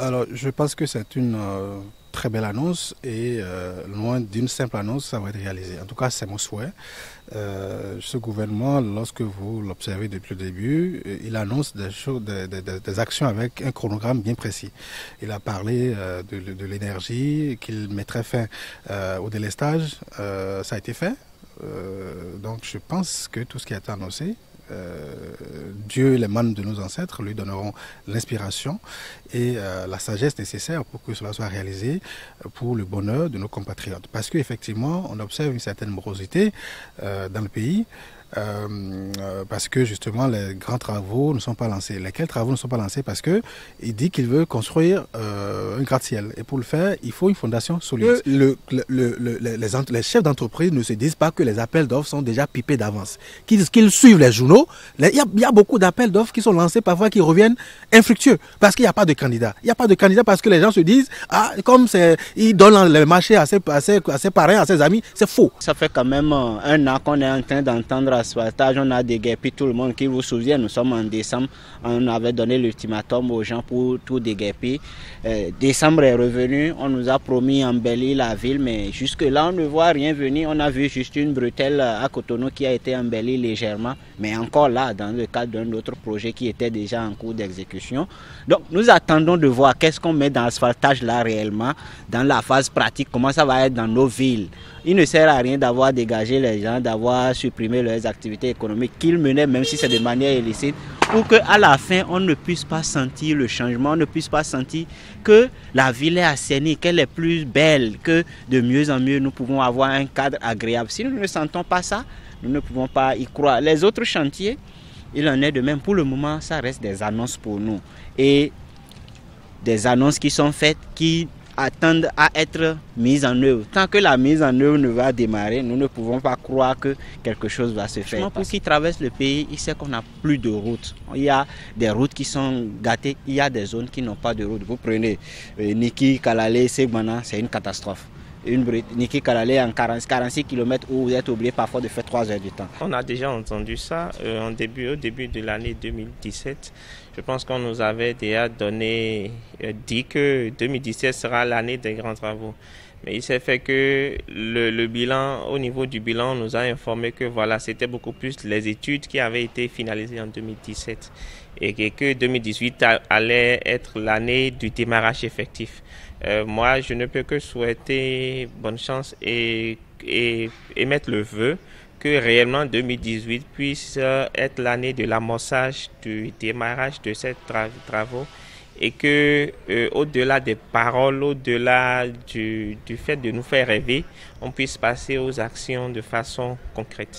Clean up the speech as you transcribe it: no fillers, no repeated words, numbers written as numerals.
Alors, je pense que c'est une très belle annonce et loin d'une simple annonce, ça va être réalisé. En tout cas, c'est mon souhait. Ce gouvernement, lorsque vous l'observez depuis le début, il annonce des choses, des actions avec un chronogramme bien précis. Il a parlé de l'énergie, qu'il mettrait fin au délestage. Ça a été fait. Donc, je pense que tout ce qui a été annoncé, Dieu, les mânes de nos ancêtres, lui donneront l'inspiration et la sagesse nécessaire pour que cela soit réalisé pour le bonheur de nos compatriotes. Parce qu'effectivement, on observe une certaine morosité dans le pays. Parce que justement les grands travaux ne sont pas lancés. Lesquels travaux ne sont pas lancés? Parce que il dit qu'il veut construire un gratte-ciel. Et pour le faire, il faut une fondation solide. Les chefs d'entreprise ne se disent pas que les appels d'offres sont déjà pipés d'avance. Qu'ils suivent les journaux. Il y a beaucoup d'appels d'offres qui sont lancés parfois qui reviennent infructueux. Parce qu'il n'y a pas de candidat. Il n'y a pas de candidat parce que les gens se disent, ah, comme ils donnent le marché à ses parrains, à ses amis, c'est faux. Ça fait quand même un an qu'on est en train d'entendre asphaltage, on a déguerpi tout le monde. Qui vous souvient, nous sommes en décembre, on avait donné l'ultimatum aux gens pour tout déguerpi. Décembre est revenu, on nous a promis embellir la ville, mais jusque là on ne voit rien venir. On a vu juste une bretelle à Cotonou qui a été embellie légèrement, mais encore là dans le cadre d'un autre projet qui était déjà en cours d'exécution. Donc nous attendons de voir qu'est-ce qu'on met dans l'asphaltage là réellement, dans la phase pratique, comment ça va être dans nos villes. Il ne sert à rien d'avoir dégagé les gens, d'avoir supprimé leurs activités économiques qu'ils menaient, même si c'est de manière illicite, pour qu'à la fin, on ne puisse pas sentir le changement, on ne puisse pas sentir que la ville est assainie, qu'elle est plus belle, que de mieux en mieux, nous pouvons avoir un cadre agréable. Si nous ne sentons pas ça, nous ne pouvons pas y croire. Les autres chantiers, il en est de même. Pour le moment, ça reste des annonces pour nous. Et des annonces qui sont faites, qui attendent à être mises en œuvre. Tant que la mise en œuvre ne va démarrer, nous ne pouvons pas croire que quelque chose va se faire. Pour qui traverse le pays, il sait qu'on n'a plus de routes. Il y a des routes qui sont gâtées, il y a des zones qui n'ont pas de route. Vous prenez Niki, Kalale, Segbana, c'est une catastrophe. Niki Kalale en 46 km où vous êtes obligé parfois de faire 3 heures de temps. On a déjà entendu ça au début de l'année 2017. Je pense qu'on nous avait déjà dit que 2017 sera l'année des grands travaux. Mais il s'est fait que le bilan, au niveau du bilan, on nous a informé que voilà, c'était beaucoup plus les études qui avaient été finalisées en 2017 et que 2018 allait être l'année du démarrage effectif. Moi, je ne peux que souhaiter bonne chance et émettre le vœu que réellement 2018 puisse être l'année de l'amorçage du démarrage de ces travaux et que au-delà des paroles, au-delà du fait de nous faire rêver, on puisse passer aux actions de façon concrète.